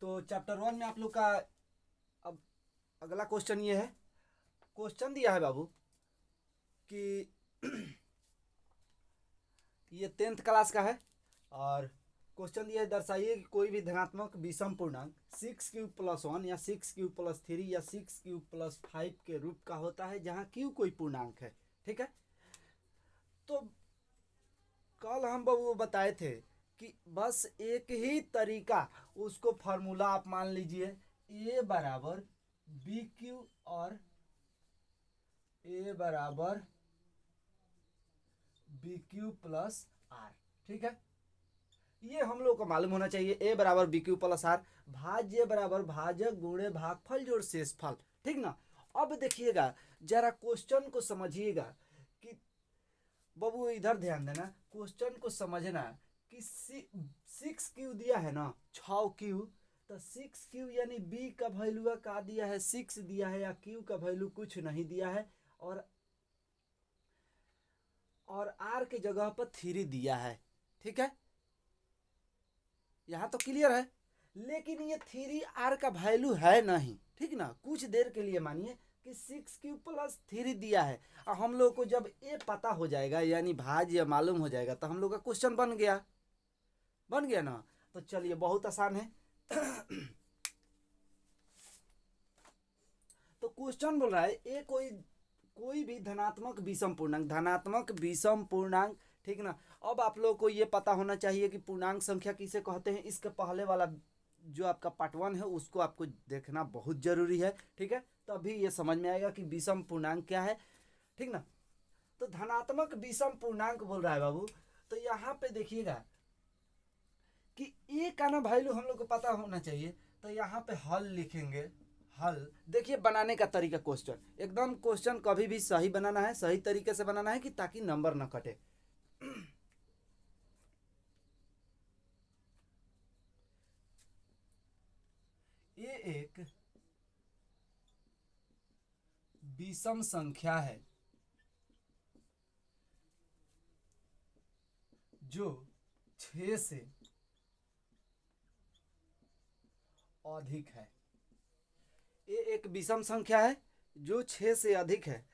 तो चैप्टर 1 में आप लोग का अब अगला क्वेश्चन ये है। क्वेश्चन दिया है बाबू कि ये 10th क्लास का है और क्वेश्चन दिया है, दर्शाइए कि कोई भी धनात्मक विषम पूर्णांक 6³ + 1 या 6³ + 3 या 6³ + 5 के रूप का होता है जहाँ q कोई पूर्णांक है। ठीक है, तो कल हम बाबू बताए थे कि बस एक ही तरीका, उसको फार्मूला आप मान लीजिए a बराबर BQ और a बराबर BQ + R। ठीक है, ये हम लोग को मालूम होना चाहिए। a बराबर BQ + R, भाज्य बराबर भाजक गुणे भागफल जोड़ शेषफल। ठीक ना। अब देखिएगा जरा क्वेश्चन को समझिएगा कि बाबू इधर ध्यान देना, क्वेश्चन को समझना कि 6Q दिया है ना, 6Q, तो 6Q यानी B का वैल्यू का दिया है 6 दिया है, या Q का वैल्यू कुछ नहीं दिया है, और R के जगह पर 3 दिया है। ठीक है, यहाँ तो क्लियर है। लेकिन ये 3R का वैल्यू है नहीं। ठीक ना, कुछ देर के लिए मानिए कि 6Q + 3 दिया है, और हम लोग को जब ये पता हो जाएगा यानी भाज्य मालूम हो जाएगा तो हम लोग का क्वेश्चन बन गया ना। तो चलिए बहुत आसान है। तो क्वेश्चन बोल रहा है ये कोई भी धनात्मक विषम पूर्णांक। ठीक ना। अब आप लोग को ये पता होना चाहिए कि पूर्णांक संख्या किसे कहते हैं। इसके पहले वाला जो आपका पार्ट 1 है उसको आपको देखना बहुत जरूरी है। ठीक है, तभी ये समझ में आएगा कि विषम पूर्णांक क्या है। ठीक ना। तो धनात्मक विषम पूर्णांक बोल रहा है बाबू, तो यहाँ पे देखिएगा कि ए का ना वैल्यू हम लोग को पता होना चाहिए। तो यहाँ पे हल लिखेंगे। हल देखिए बनाने का तरीका, क्वेश्चन एकदम क्वेश्चन कभी भी सही बनाना है, सही तरीके से बनाना है कि ताकि नंबर ना कटे। ये एक विषम संख्या है जो 6 से अधिक है। ये एक विषम संख्या है जो 6 से अधिक है।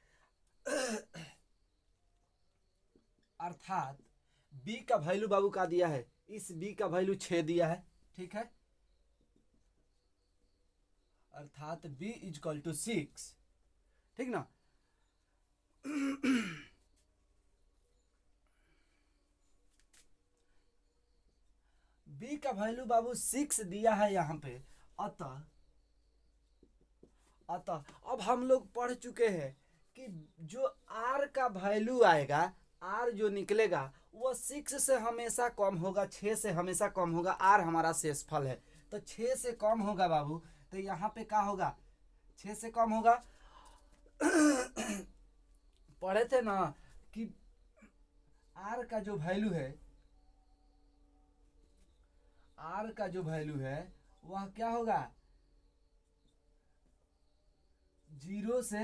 अर्थात b का वैल्यू बाबू का दिया है, इस b का वैल्यू 6 दिया है। ठीक है, अर्थात b = 6। ठीक ना। b का वैल्यू बाबू 6 दिया है यहाँ पे। अतः अब हम लोग पढ़ चुके हैं कि जो r का वैल्यू आएगा, r जो निकलेगा वो 6 से हमेशा कम होगा, 6 से हमेशा कम होगा। r हमारा शेषफल है, तो 6 से कम होगा बाबू। तो यहाँ पे क्या होगा, 6 से कम होगा। पढ़े थे ना कि r का जो वैल्यू है, r का जो वैल्यू है वह क्या होगा, 0 से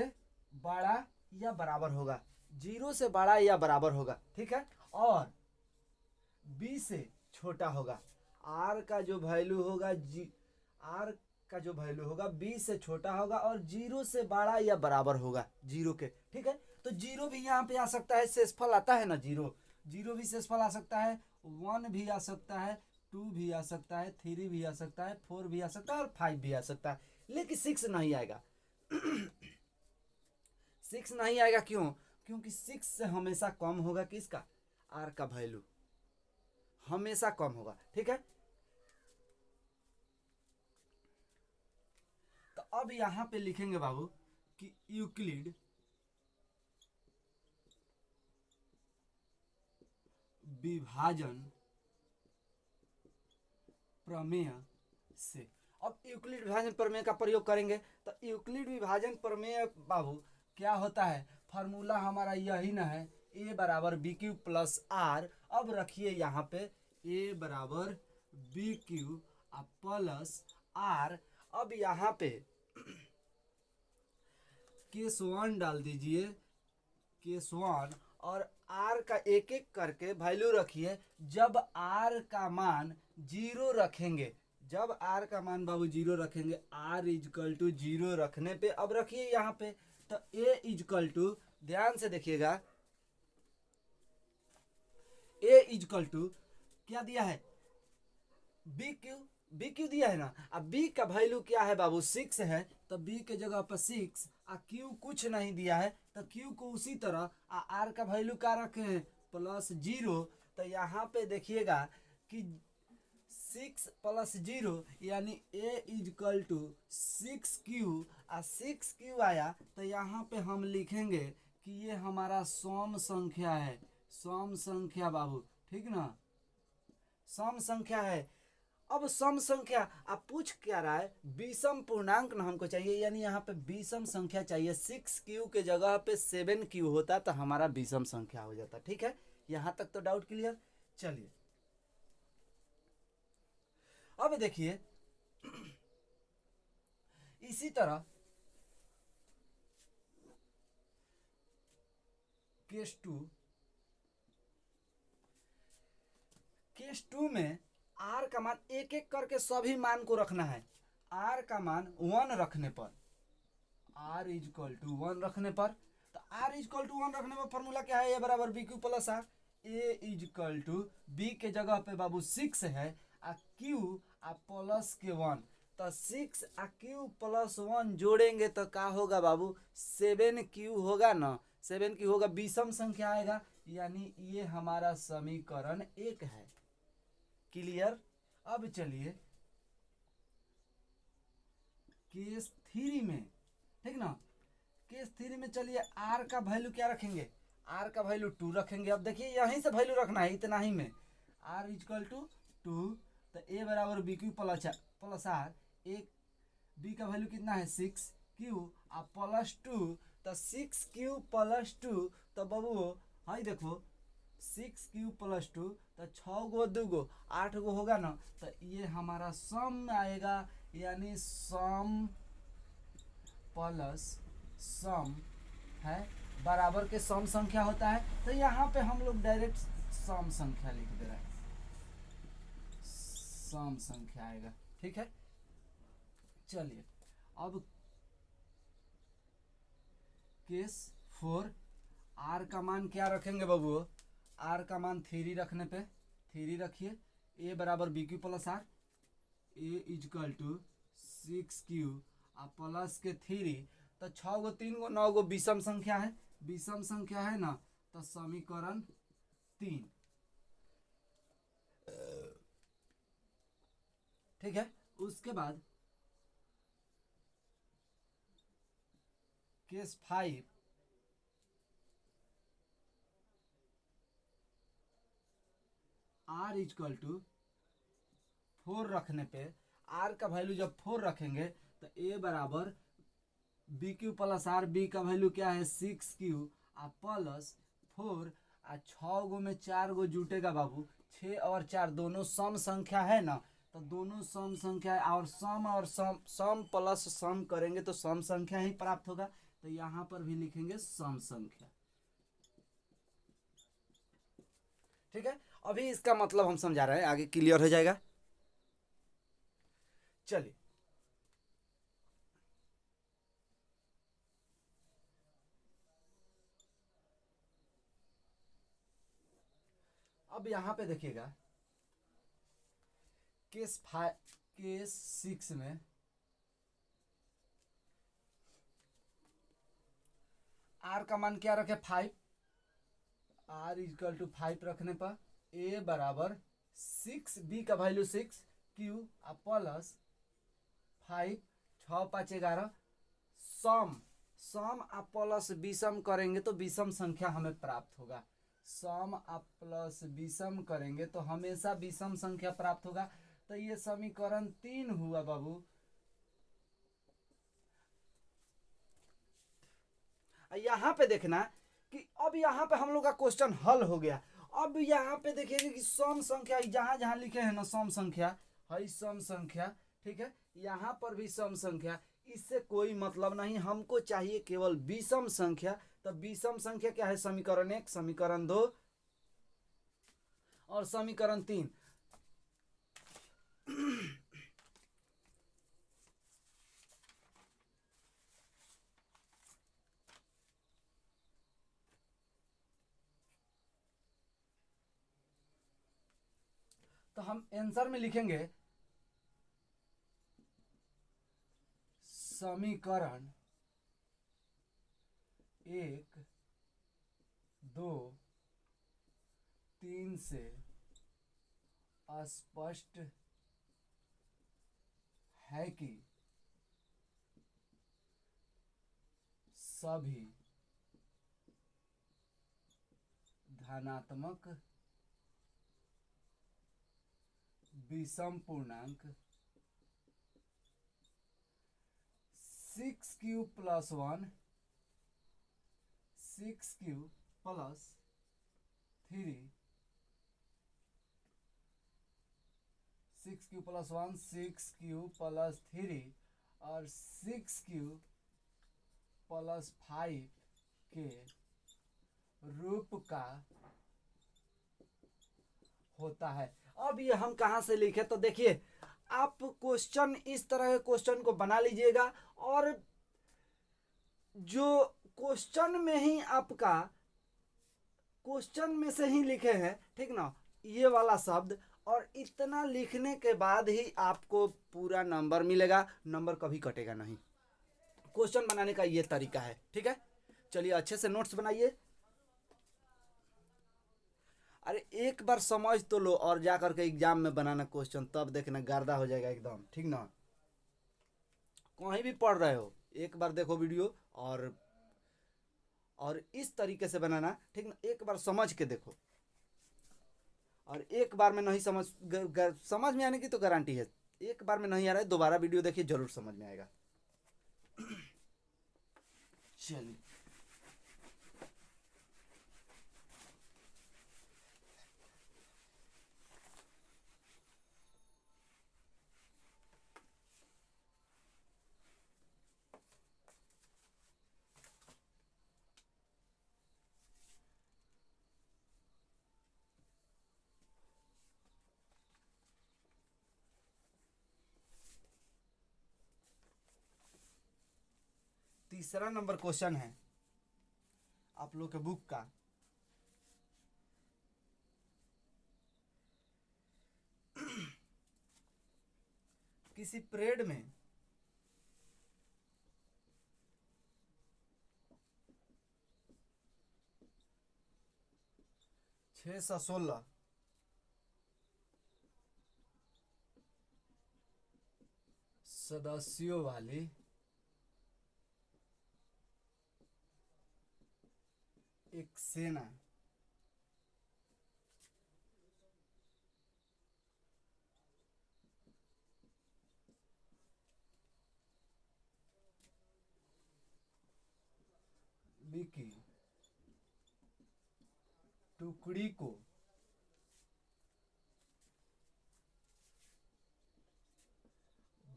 बड़ा या बराबर होगा, 0 से बड़ा या बराबर होगा। ठीक है, और b से छोटा होगा। r का जो वैल्यू होगा r का जो वैल्यू होगा b से छोटा होगा और 0 से बड़ा या बराबर होगा 0 के। ठीक है, तो 0 भी यहाँ पे आ सकता है, शेषफल आता है ना 0 भी शेषफल आ सकता है, 1 भी आ सकता है, 2 भी आ सकता है, 3 भी आ सकता है, 4 भी आ सकता है और 5 भी आ सकता है, लेकिन 6 नहीं आएगा। 6 नहीं आएगा क्यों? क्योंकि 6 से हमेशा कम होगा किसका, r का वैल्यू हमेशा कम होगा। ठीक है, तो अब यहां पे लिखेंगे बाबू कि यूक्लिड विभाजन प्रमेय से। अब यूक्लिड विभाजन प्रमेय का प्रयोग करेंगे। तो यूक्लिड विभाजन प्रमेय बाबू क्या होता है, फार्मूला हमारा यही ना है, a बराबर BQ + R। अब रखिए यहाँ पे a बराबर BQ + R। अब यहाँ पे केस 1 डाल दीजिए, केस 1, और r का एक करके वैल्यू रखिए। जब r का मान 0 रखेंगे, जब आर का मान बाबू जीरो रखेंगे, आर इजकल टू जीरो रखने पे अब रखिए यहाँ पे, तो ए इजकल टू, ध्यान से देखिएगा, ए इजकल टू क्या दिया है, बी क्यू, बी क्यू दिया है ना। अब बी का वैल्यू क्या है बाबू, 6 है, तो बी के जगह पर 6, और क्यू कुछ नहीं दिया है, तो क्यू को उसी तरह, आर का वैल्यू क्या रखे हैं, +0। तो यहाँ पे देखिएगा कि 6 + 0 यानी ए इजकल टू 6Q, और 6Q आया तो यहाँ पे हम लिखेंगे कि ये हमारा सम संख्या है, सम संख्या बाबू, ठीक ना, सम संख्या है। अब सम संख्या आप पूछ क्या रहा है, विषम पूर्णांक ना हमको चाहिए, यानी यहाँ पे विषम संख्या चाहिए। 6Q के जगह पे 7Q होता तो हमारा विषम संख्या हो जाता। ठीक है, यहाँ तक तो डाउट क्लियर। चलिए अब देखिए इसी तरह केस टू में आर का मान एक एक करके सभी मान को रखना है। आर का मान 1 रखने पर, आर इजकल टू 1 रखने पर, तो आर इजकल टू 1 रखने पर फॉर्मूला क्या है, ए बराबर B Q plus R. A is equal to B के जगह पे बाबू 6 है, आ क्यू आ प्लस के 1, तो 6 आ क्यू प्लस 1 जोड़ेंगे तो क्या होगा बाबू, 7Q होगा ना, 7Q होगा, विषम संख्या आएगा, यानी ये हमारा समीकरण 1 है। क्लियर। अब चलिए केस 3 में, ठीक ना, केस 3 में चलिए आर का वैल्यू क्या रखेंगे, आर का वैल्यू 2 रखेंगे। अब देखिए यहीं से वैल्यू रखना है, इतना ही में, आर इजकल टू 2, तो ए बराबर बी क्यू प्लस आर, एक बी का वैल्यू कितना है 6Q आ +2, तो 6Q + 2, तो बाबू हाँ देखो 6Q + 2, तो 6 गो 2 गो 8 गो होगा ना, तो ये हमारा सम आएगा, यानी सम प्लस सम है बराबर के सम संख्या होता है। तो यहाँ पे हम लोग डायरेक्ट सम संख्या लिख दे रहे हैं, सम संख्या आएगा। ठीक है, चलिए अब केस 4, आर का मान क्या रखेंगे बाबू, आर का मान 3 रखने पे 3 रखिए, ए बराबर B Q plus R, A is equal to 6Q आ प्लस के 3, तो 6 गो 3 गो 9 गो विषम संख्या है, विषम संख्या है ना, तो समीकरण 3। ठीक है, उसके बाद केस 5, आर इजकल टू 4 रखने पे, आर का वैल्यू जब 4 रखेंगे तो ए बराबर B Q plus R, B का वैल्यू क्या है 6Q आ +4, आ 6 गो में 4 गो जुटेगा बाबू, 6 और 4 दोनों सम संख्या है ना, तो दोनों सम संख्या है, और सम प्लस सम करेंगे तो सम संख्या ही प्राप्त होगा, तो यहाँ पर भी लिखेंगे सम संख्या। ठीक है, अभी इसका मतलब हम समझा रहे हैं, आगे क्लियर हो जाएगा। चलिए अब यहां पे देखिएगा केस 6 में आर का मान क्या रखे 5, आर इजकल टू 5 रखने पर ए बराबर 6, बी का वैल्यू 6Q आ +5, 6 5 11, सम आ प्लस विषम करेंगे तो विषम संख्या हमें प्राप्त होगा, सम आ प्लस विषम करेंगे तो हमेशा विषम संख्या प्राप्त होगा, तो ये समीकरण 3 हुआ बाबू। यहाँ पे देखना कि अब यहाँ पे हम लोग का क्वेश्चन हल हो गया। अब यहाँ पे देखिएगा कि सम संख्या जहां जहां लिखे हैं ना सम संख्या है, सम संख्या, ठीक है, यहाँ पर भी सम संख्या, इससे कोई मतलब नहीं, हमको चाहिए केवल विषम संख्या। तो विषम संख्या क्या है, समीकरण 1, समीकरण 2 और समीकरण 3। तो हम आंसर में लिखेंगे समीकरण 1, 2, 3 से स्पष्ट है कि सभी धनात्मक विषम पूर्णांक 6q + 1 6q + 3 6q + 1 6q + 3 और 6q + 5 के रूप का होता है। अब ये हम कहाँ से लिखे, तो देखिए आप क्वेश्चन इस तरह के क्वेश्चन को बना लीजिएगा और जो क्वेश्चन में ही आपका क्वेश्चन में से ही लिखे हैं, ठीक ना, ये वाला शब्द, और इतना लिखने के बाद ही आपको पूरा नंबर मिलेगा, नंबर कभी कटेगा नहीं। क्वेश्चन बनाने का ये तरीका है, ठीक है। चलिए अच्छे से नोट्स बनाइए। अरे एक बार समझ तो लो और जा करके एग्जाम में बनाना क्वेश्चन, तब देखना गर्दा हो जाएगा एकदम, ठीक ना। कहीं भी पढ़ रहे हो एक बार देखो वीडियो और इस तरीके से बनाना, ठीक ना। एक बार समझ के देखो, और एक बार में नहीं समझ में आने की तो गारंटी है। एक बार में नहीं आ रहा है, दोबारा वीडियो देखिए, जरूर समझ में आएगा। चलिए तीसरा नंबर क्वेश्चन है आप लोग के बुक का। किसी परेड में 616 सदस्यों वाली एक सेना की टुकड़ी को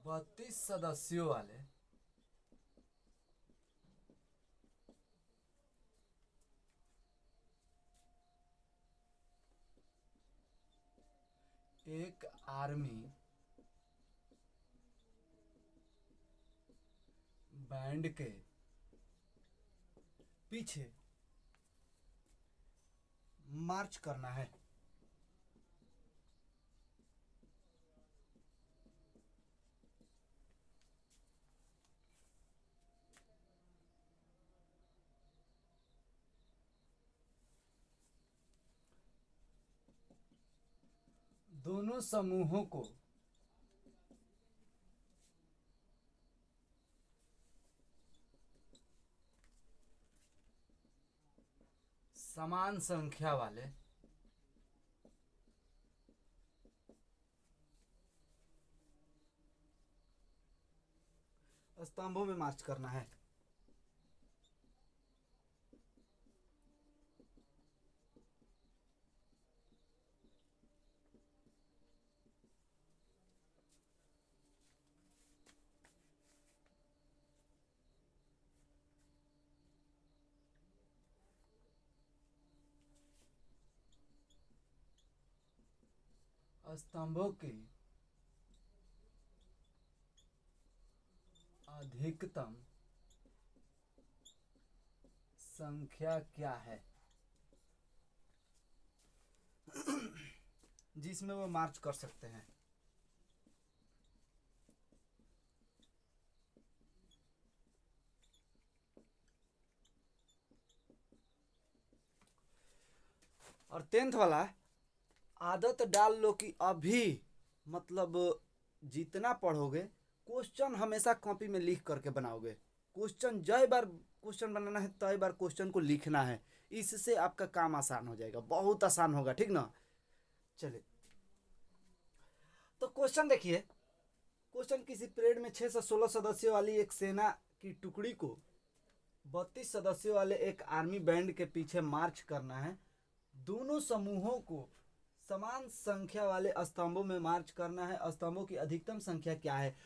बत्तीस सदस्यों वाले एक आर्मी बैंड के पीछे मार्च करना है। दोनों समूहों को समान संख्या वाले स्तंभों में मार्च करना है। स्तंभों की अधिकतम संख्या क्या है। जिसमें वो मार्च कर सकते हैं। और 10th वाला, आदत डाल लो कि अभी मतलब जितना पढ़ोगे क्वेश्चन हमेशा कॉपी में लिख करके बनाओगे। क्वेश्चन जय बार क्वेश्चन बनाना है, तय बार क्वेश्चन को लिखना है। इससे आपका काम आसान हो जाएगा, बहुत आसान होगा, ठीक ना। चलिए तो क्वेश्चन देखिए। क्वेश्चन, किसी परेड में 6 से 16 सदस्यों वाली एक सेना की टुकड़ी को 32 सदस्यों वाले एक आर्मी बैंड के पीछे मार्च करना है। दोनों समूहों को समान संख्या वाले स्तंभों में मार्च करना है। स्तंभों की अधिकतम संख्या क्या है।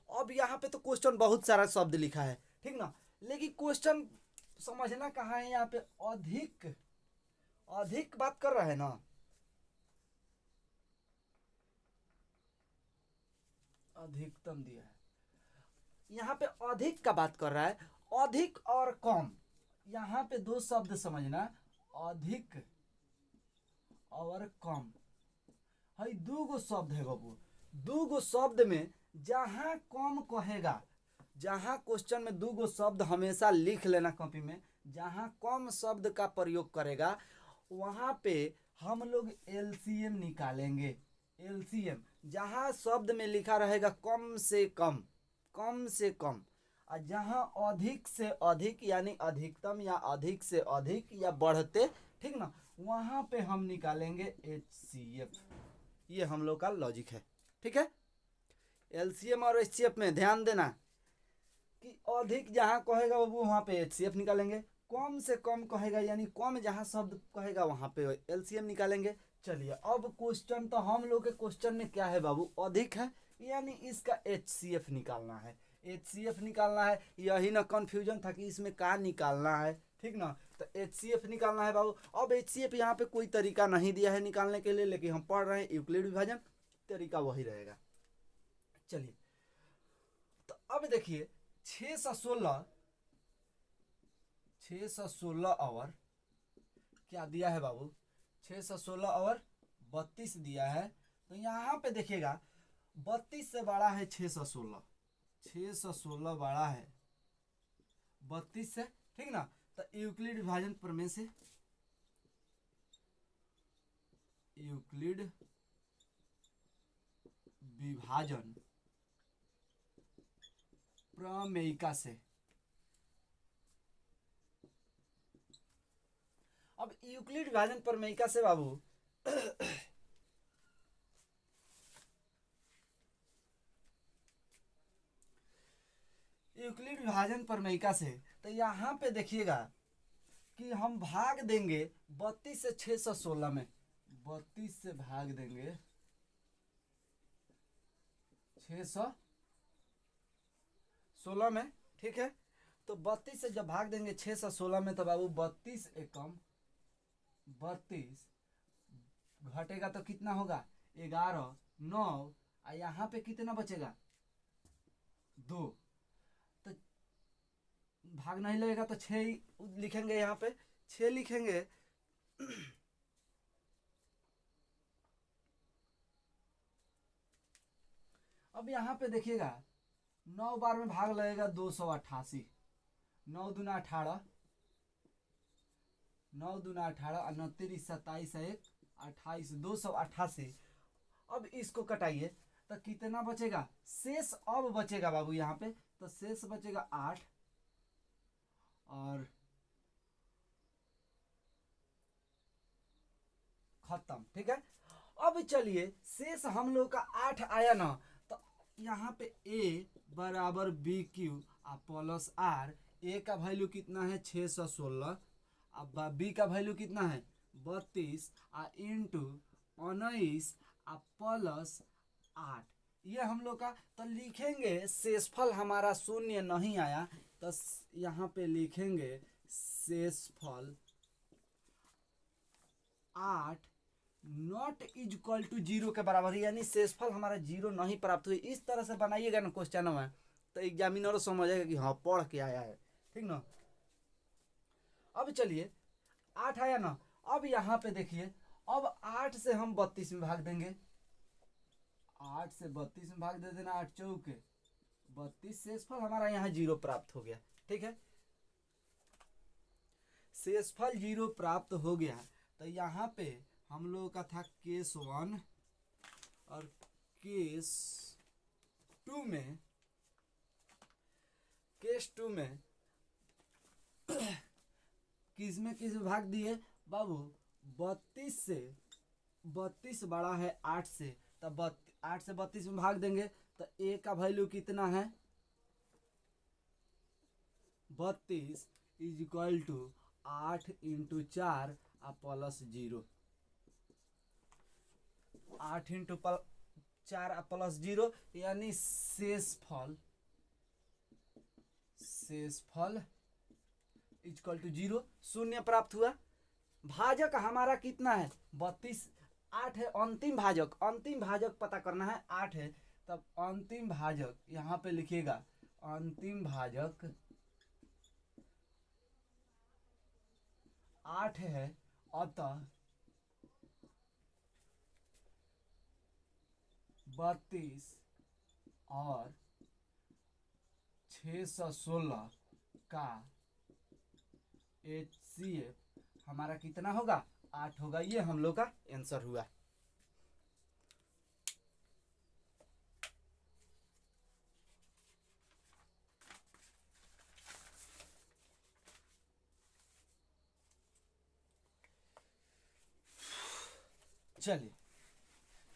अब यहाँ पे तो क्वेश्चन बहुत सारा शब्द लिखा है, ठीक ना, लेकिन क्वेश्चन समझना कहाँ है। यहाँ पे अधिक अधिक बात कर रहा है ना, अधिकतम दिया है, यहाँ पे अधिक का बात कर रहा है। अधिक और कम, यहाँ पे दो शब्द समझना, अधिक और कम है। दो गो शब्द है बाबू। दो गो शब्द में जहां कम कहेगा, जहां क्वेश्चन में दो गो शब्द हमेशा लिख लेना कॉपी में, जहां कम शब्द का प्रयोग करेगा वहां पे हम लोग एलसीएम निकालेंगे। एलसीएम जहां शब्द में लिखा रहेगा कम से कम, कम से कम, और जहां अधिक से अधिक यानी अधिकतम या अधिक से अधिक या बढ़ते, ठीक ना, वहां पे हम निकालेंगे एचसीएफ। ये हम लोग का लॉजिक है, ठीक है। एलसीएम और एचसीएफ में ध्यान देना कि अधिक जहां कहेगा वो वहां पे एचसीएफ निकालेंगे, कम से कम कहेगा यानी कम जहां शब्द कहेगा वहां पे एलसीएम निकालेंगे। चलिए अब क्वेश्चन तो हम लोग के क्वेश्चन में क्या है बाबू, अधिक है, यानी इसका एचसीएफ निकालना है। एचसीएफ निकालना है, यही ना कंफ्यूजन था कि इसमें क्या निकालना है, ठीक ना। तो एचसीएफ निकालना है बाबू। अब एचसीएफ यहाँ पे कोई तरीका नहीं दिया है निकालने के लिए, लेकिन हम पढ़ रहे हैं यूक्लिड विभाजन, तरीका वही रहेगा। चलिए तो अब देखिए 6 से 16, 6 से 16 आवर क्या दिया है बाबू, 6 से 16 आवर 32 दिया है। तो यहाँ पे देखिएगा 32 से बड़ा है 6 से 16, 6 से 16 बड़ा है 32 से, ठीक ना। तो यूक्लिड विभाजन प्रमेय से, यूक्लिड विभाजन प्रमेयिका से, अब यूक्लिड विभाजन प्रमेयिका से बाबू यूक्लिड विभाजन प्रमेयिका से, तो यहाँ पे देखिएगा कि हम भाग देंगे 32 से 6 से 16 में, 32 से भाग देंगे 6 से 16 में, ठीक है। तो 32 से जब भाग देंगे 6 से 16 में तो बाबू 32 एकम 32 घटेगा तो कितना होगा 11, 9, और यहाँ पे कितना बचेगा 2। तो भाग नहीं लगेगा तो 6 ही लिखेंगे, यहाँ पे 6 लिखेंगे। अब यहाँ पे देखिएगा 9 बार में भाग लगेगा 288, 9 दूना 18, 9 दूना 18, 29 27 1 28, 288। अब इसको कटाइए तो कितना बचेगा, शेष अब बचेगा बाबू यहाँ पे, तो शेष बचेगा 8 और खत्म, ठीक है। अब चलिए शेष हम लोग का 8 आया ना, तो यहाँ पे a बराबर बी क्यू प्लस आर। ए का वैल्यू कितना है 6 से 16, अब बी का वैल्यू कितना है 32 इंटू 19 प्लस 8। ये हम लोग का तो लिखेंगे, शेषफल हमारा शून्य नहीं आया तो यहाँ पे लिखेंगे शेषफल 8 नॉट इज इक्वल टू 0 के बराबर है, यानी शेषफल हमारा 0 नहीं प्राप्त हुई। इस तरह से बनाइएगा ना क्वेश्चन में तो एग्जामिनर समझेगा कि हाँ पढ़ के आया है, ठीक ना। अब चलिए 8 आया ना, अब यहाँ पे देखिए अब 8 से हम 32 में भाग देंगे, 8 से 32 में भाग दे देना, 8 चौके 32, शेषफल हमारा यहाँ 0 प्राप्त हो गया। ठीक है, शेषफल 0 प्राप्त हो गया। तो यहाँ पे हम लोगों का था केस 1 और केस 2 में, केस 2 में किस में भाग दिए बाबू, 32 से, 32 बड़ा है 8 से, तब 8 से 32 में भाग देंगे तो a का वैल्यू कितना है 32 is equal to 8 into 4 plus 0, 8 into 4 plus 0 यानी शेषफल इक्वल टू 0, शून्य प्राप्त हुआ। भाजक हमारा कितना है 32, 8 है अंतिम भाजक पता करना है, 8 है, तब अंतिम भाजक यहाँ पे लिखिएगा, अंतिम भाजक 8 है, अतः 32 और 616 का HCF हमारा कितना होगा 8 होगा। ये हम लोग का आंसर हुआ। चलिए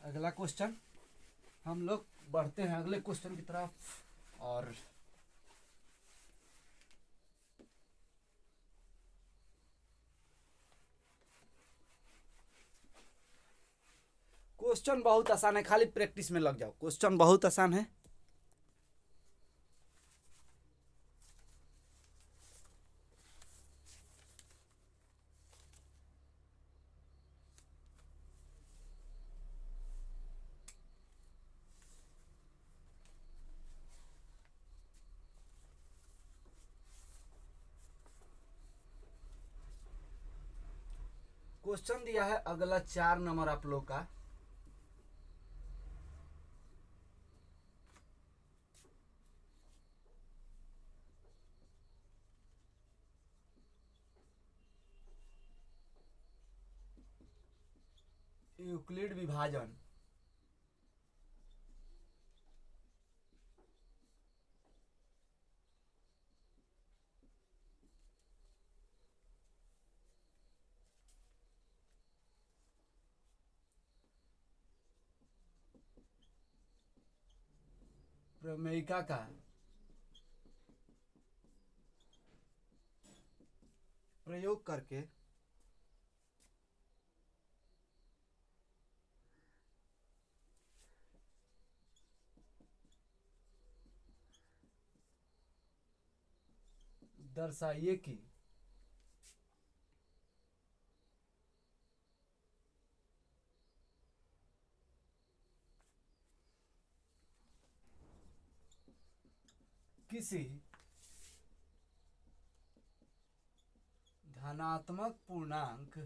अगला क्वेश्चन हम लोग बढ़ते हैं अगले क्वेश्चन की तरफ। और क्वेश्चन बहुत आसान है, खाली प्रैक्टिस में लग जाओ, क्वेश्चन बहुत आसान है। क्वेश्चन दिया है अगला 4 नंबर आप लोग का, यूक्लिड विभाजन। प्रमेयिका का प्रयोग करके दर्शाइए कि किसी धनात्मक पूर्णांक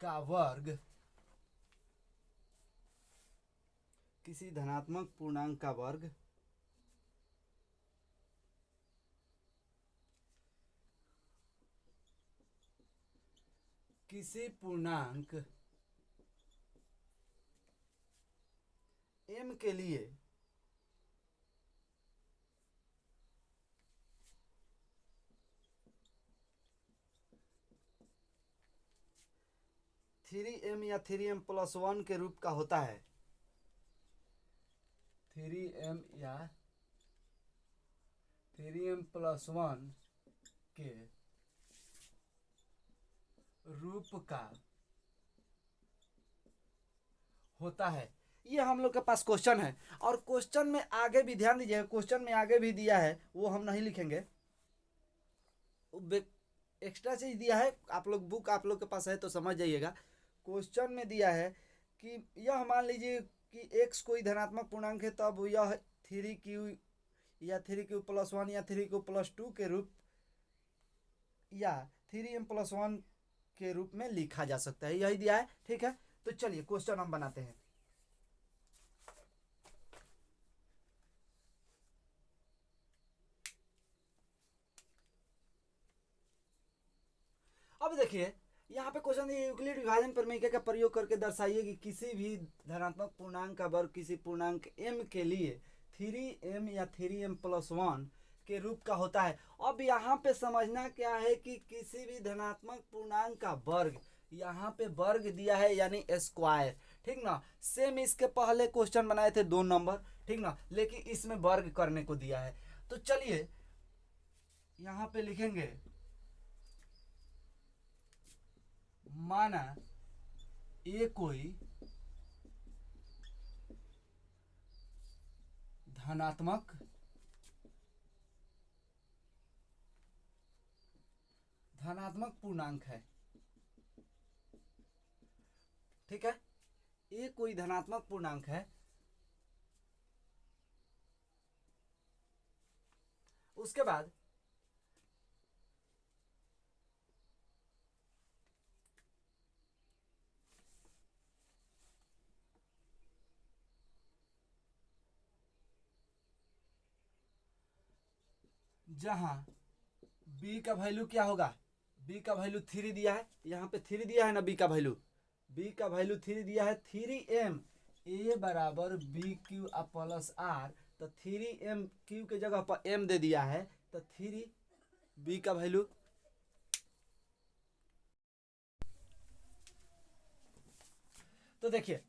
का वर्ग, किसी धनात्मक पूर्णांक का वर्ग किसी पूर्णांक m के लिए थ्री एम या 3m+1 के रूप का होता है, 3m या 3m+1 के रूप का होता है। ये हम लोग के पास क्वेश्चन है, और क्वेश्चन में आगे भी ध्यान दीजिएगा, क्वेश्चन में आगे भी दिया है, वो हम नहीं लिखेंगे, एक्स्ट्रा चीज दिया है, आप लोग बुक आप लोग के पास है तो समझ जाइएगा। क्वेश्चन में दिया है कि यह मान लीजिए कि x कोई धनात्मक पूर्णांक है, तब यह 3q या 3q+1 या 3q+2 के रूप या 3m+1 के रूप में लिखा जा सकता है, यही दिया है। ठीक है, तो चलिए क्वेश्चन हम बनाते हैं। अब देखिए यहाँ पे क्वेश्चन है, यूक्लिड विभाजन प्रमेय का प्रयोग करके दर्शाइए कि किसी भी धनात्मक पूर्णांक का वर्ग किसी पूर्णांक m के लिए 3m या 3m+1 के रूप का होता है। अब यहाँ पे समझना क्या है कि किसी भी धनात्मक पूर्णांक का वर्ग, यहाँ पे वर्ग दिया है यानी स्क्वायर, ठीक ना। सेम इसके पहले क्वेश्चन बनाए थे 2 नंबर, ठीक ना, लेकिन इसमें वर्ग करने को दिया है। तो चलिए यहाँ पे लिखेंगे, माना ये कोई धनात्मक पूर्णांक है, ठीक है, ये कोई धनात्मक पूर्णांक है। उसके बाद जहां b का वैल्यू क्या होगा, b का वैल्यू 3 दिया है, यहाँ पे 3 दिया है ना, b का वैल्यू 3 दिया है। 3m a बराबर बी क्यू प्लस आर, तो 3m क्यू के जगह पर m दे दिया है, तो 3 b का वैल्यू, तो देखिए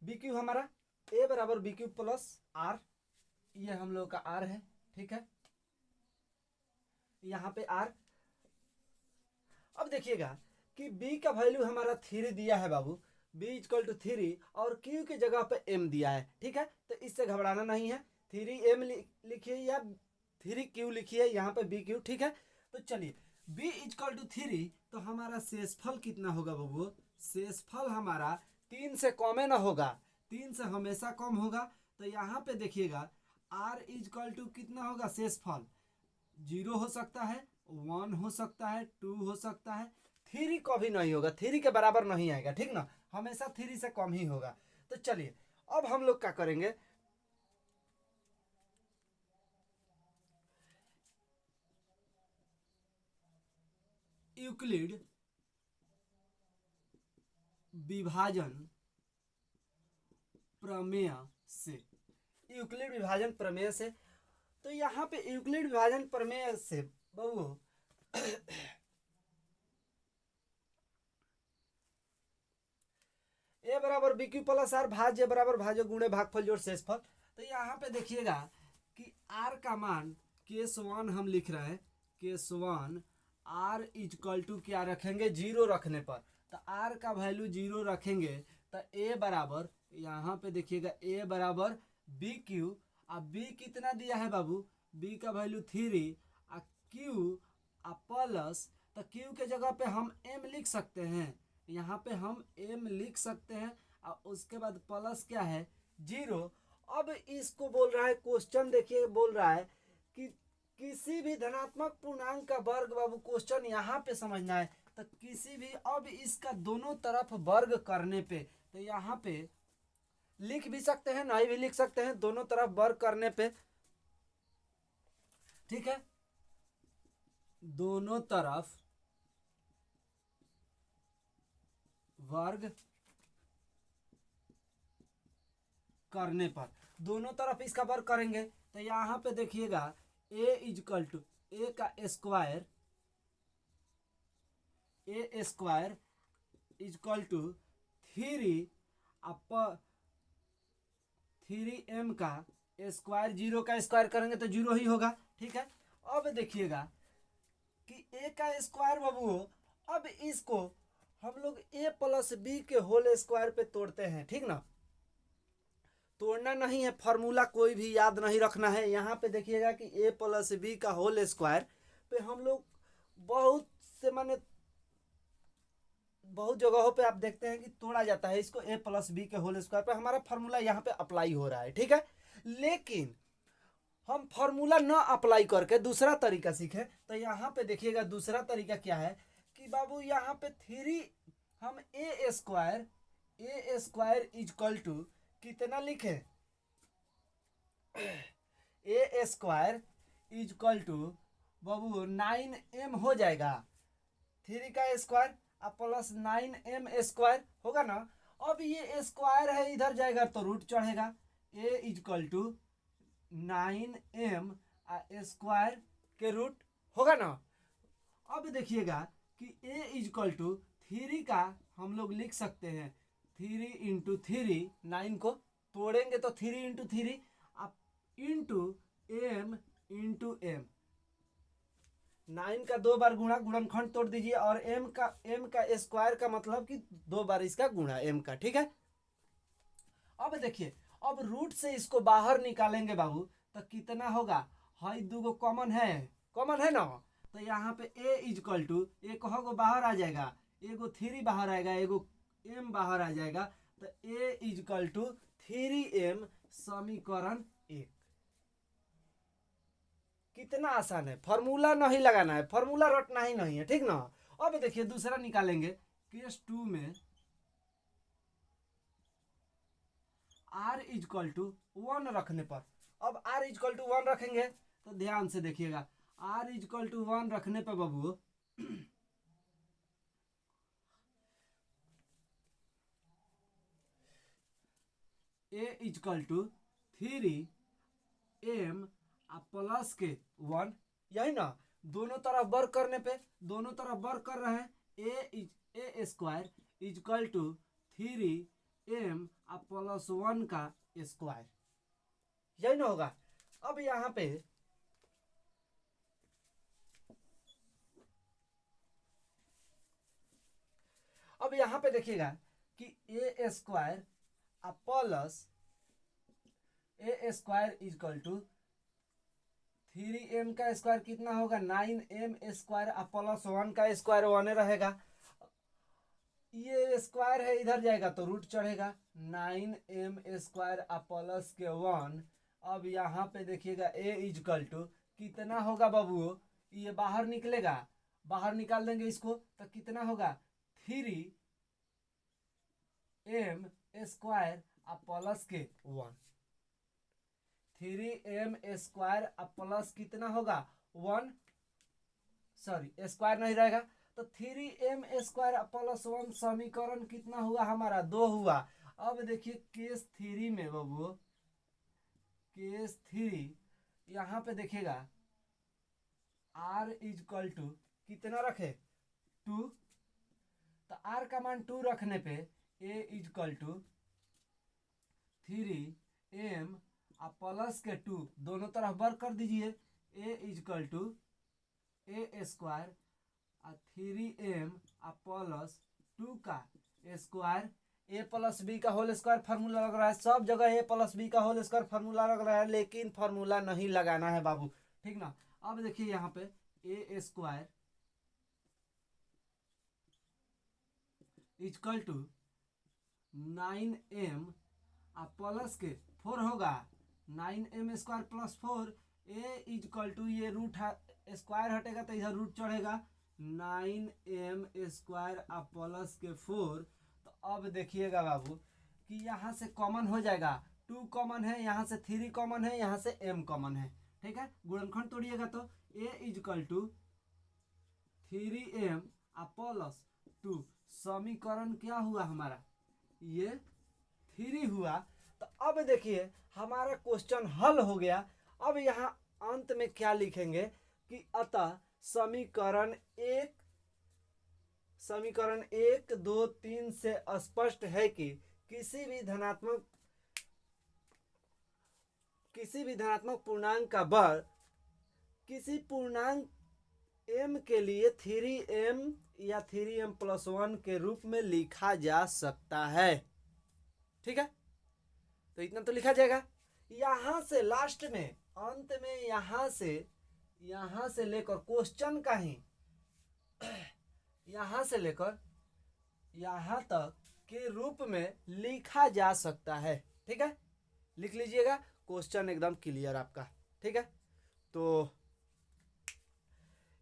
बी क्यू हमारा a बराबर बी क्यू प्लस आर, ये हम लोग का r है, ठीक है, यहाँ पे r। अब देखिएगा कि b का वैल्यू हमारा 3 दिया है बाबू, b इक्वल टू 3 और q की जगह पे m दिया है, ठीक है, तो इससे घबराना नहीं है, 3m लिखिए या 3q लिखिए, यहाँ पे bq, ठीक है। तो चलिए b इक्वल टू 3, तो हमारा शेषफल कितना होगा बाबू, शेषफल हमारा 3 से कम ना होगा, 3 से हमेशा कम होगा। तो यहाँ पे देखिएगा r इक्वल टू कितना होगा, शेषफल 0 हो सकता है, 1 हो सकता है, 2 हो सकता है, 3 कभी नहीं होगा, 3 के बराबर नहीं आएगा, ठीक ना, हमेशा 3 से कम ही होगा। तो चलिए अब हम लोग क्या करेंगे, यूक्लिड विभाजन प्रमेय से, यूक्लिड विभाजन प्रमेय से, तो यहाँ पे यूक्लिड विभाजन प्रमेय से बाबू ए बराबर बी क्यू प्लस आर भाज्य बराबर भाज्य गुणे भागफल जोड़ शेषफल। तो यहाँ पे देखिएगा कि आर का मान केस1 हम लिख रहे हैं, केस1 आर इक्वल टू क्या रखेंगे, 0 रखने पर, तो आर का वैल्यू 0 रखेंगे, तो ए बराबर, यहाँ पे देखिएगा ए बराबर बी क्यू, अब बी कितना दिया है बाबू, बी का वैल्यू 3 और क्यू प्लस, तो क्यू के जगह पे हम एम लिख सकते हैं, यहाँ पे हम एम लिख सकते हैं, और उसके बाद प्लस क्या है 0। अब इसको बोल रहा है क्वेश्चन, देखिए बोल रहा है कि किसी भी धनात्मक पूर्णांक का वर्ग, बाबू क्वेश्चन यहाँ पे समझना है, तो किसी भी, अब इसका दोनों तरफ वर्ग करने पे, तो यहाँ पे लिख भी सकते हैं, नहीं भी लिख सकते हैं, दोनों तरफ वर्ग करने पे, ठीक है, दोनों तरफ वर्ग करने पर, दोनों तरफ इसका वर्ग करेंगे, तो यहाँ पे देखिएगा a इक्वल टू ए का square, A square equal to 3m का स्क्वायर, 0 का स्क्वायर करेंगे तो 0 ही होगा, ठीक है। अब देखिएगा कि a का स्क्वायर बाबू, अब इसको हम लोग a प्लस बी के होल स्क्वायर पे तोड़ते हैं, ठीक ना, तोड़ना नहीं है, फार्मूला कोई भी याद नहीं रखना है। यहाँ पे देखिएगा कि a प्लस बी का होल स्क्वायर पे हम लोग बहुत से, माने बहुत जगहों पे आप देखते हैं कि तोड़ा जाता है इसको, a प्लस बी के होल स्क्वायर पे, हमारा फार्मूला यहाँ पे अप्लाई हो रहा है, ठीक है। लेकिन हम फार्मूला ना अप्लाई करके दूसरा तरीका सीखें, तो यहाँ पे देखिएगा दूसरा तरीका क्या है कि कि बाबू यहाँ पे थ्री हम ए स्क्वायर इजकल टू कितना लिखे, ए स्क्वायर इजकल टू बाबू 9m हो जाएगा, 3 का स्क्वायर अब प्लस 9m स्क्वायर होगा ना। अब ये स्क्वायर है इधर जाएगा तो रूट चढ़ेगा, ए इजकल टू 9m स्क्वायर के रूट होगा ना। अब देखिएगा कि ए इजकल टू 3 का हम लोग लिख सकते हैं 3 इंटू 3, 9 को तोड़ेंगे तो 3 इंटू 3 अब इंटू एम इंटू एम, 9 का 2 बार गुणा, गुणनखंड तोड़ दीजिए और m का स्क्वायर का मतलब कि 2 बार इसका गुणा m का, ठीक है। अब देखिए अब रूट से इसको बाहर निकालेंगे बाबू तो कितना होगा, हाई 2 गो कॉमन है ना, तो यहाँ पे a इजकल टू एक हो बाहर आ जाएगा, एगो 3 बाहर आएगा, एगो m बाहर आ जाएगा, तो a इजकल टू 3m समीकरण 1। कितना आसान है, फॉर्मूला नहीं लगाना है, फॉर्मूला रटना ही नहीं है, ठीक ना। अब देखिए दूसरा निकालेंगे, केस 2 में r इजकल टू 1 रखने पर, अब r इजकल टू 1 रखेंगे तो ध्यान से देखिएगा, r इजकल टू 1 रखने पर बाबू a equal to 3m plus के 1, यही ना, दोनों तरफ वर्क करने पे दोनों तरफ वर्क कर रहे हैं, A square is equal to 3m plus 1 का स्क्वायर, यही ना होगा। अब यहाँ पे देखिएगा कि A square plus A square is equal to 3m का स्क्वायर कितना होगा, 9m स्क्वायर प्लस 1 का स्क्वायर 1 रहेगा, ये स्क्वायर है इधर जाएगा तो रूट चढ़ेगा, 9m स्क्वायर प्लस के 1। अब यहाँ पे देखिएगा a इजकल टू कितना होगा बाबू, ये बाहर निकलेगा, बाहर निकाल देंगे इसको तो कितना होगा, 3m स्क्वायर प्लस के 1, 3m स्क्वायर प्लस कितना होगा 1, सॉरी स्क्वायर नहीं रहेगा, तो 3m स्क्वायर प्लस 1 समीकरण कितना हुआ हमारा, 2 हुआ। अब देखिए केस 3 में बाबू, केस 3 यहाँ पे देखिएगा r इजकल टू कितना रखे 2, तो r का मान 2 रखने पे a equal to 3m plus के 2 दोनों तरफ वर्क कर दीजिए, a equal to A square 3m plus 2 का स्क्वायर, ए प्लस बी का होल स्क्वायर फार्मूला लग रहा है, सब जगह ए प्लस बी का होल स्क्वायर फार्मूला लग रहा है, लेकिन फार्मूला नहीं लगाना है बाबू, ठीक ना। अब देखिए यहाँ पे A square is equal to 9m plus के 4 होगा, 9m square plus 4, A is equal to ये रूट स्क्वायर हटेगा तो इधर रूट चढ़ेगा, 9m स्क्वायर प्लस के 4। तो अब देखिएगा बाबू कि यहाँ से कॉमन हो जाएगा, 2 कॉमन है, यहाँ से 3 कॉमन है, यहाँ से m कॉमन है, ठीक है। गुणनखंड तोड़िएगा तो a equal to 3m plus 2 समीकरण क्या हुआ हमारा, ये 3 हुआ। तो अब देखिए हमारा क्वेश्चन हल हो गया। अब यहाँ अंत में क्या लिखेंगे कि अतः समीकरण 1, 2, 3 से स्पष्ट है कि किसी भी धनात्मक पूर्णांक का वर्ग किसी पूर्णांक m के लिए 3m या 3m प्लस 1 के रूप में लिखा जा सकता है, ठीक है। तो इतना तो लिखा जाएगा। यहाँ से लास्ट में अंत में यहाँ से लेकर क्वेश्चन का ही यहाँ से लेकर यहाँ तक के रूप में लिखा जा सकता है, ठीक है। लिख लीजिएगा, क्वेश्चन एकदम क्लियर आपका, ठीक है। तो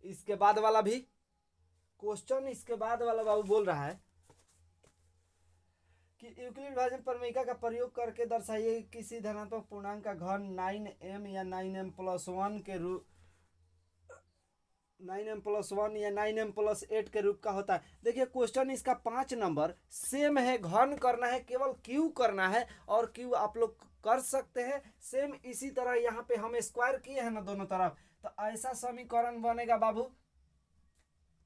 इसके बाद वाला भी क्वेश्चन इसके बाद वाला बाबू बोल रहा है कि यूक्लिड विभाजन प्रमेयिका का प्रयोग करके दर्शाइए किसी धनात्मक पूर्णांक का घन 9m या 9m प्लस 1 के रूप 9m प्लस 1 या 9m प्लस 8 के रूप का होता है। देखिए क्वेश्चन इसका 5 नंबर सेम है, घन करना है, केवल क्यू करना है और क्यू आप लोग कर सकते हैं। सेम इसी तरह यहाँ पे हम स्क्वायर किए हैं ना दोनों तरफ, तो ऐसा समीकरण बनेगा बाबू।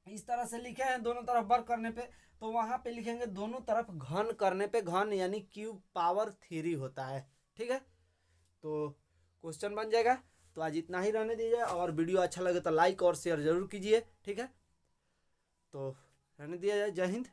इस तरह से लिखे हैं दोनों तरफ वर्क करने पे, तो वहां पे लिखेंगे दोनों तरफ घन करने पे, घन यानी क्यूब पावर 3 होता है। ठीक है, तो क्वेश्चन बन जाएगा। तो आज इतना ही रहने दीजिए, और वीडियो अच्छा लगे तो लाइक और शेयर जरूर कीजिए। ठीक है, तो रहने दिया जाए। जय हिंद।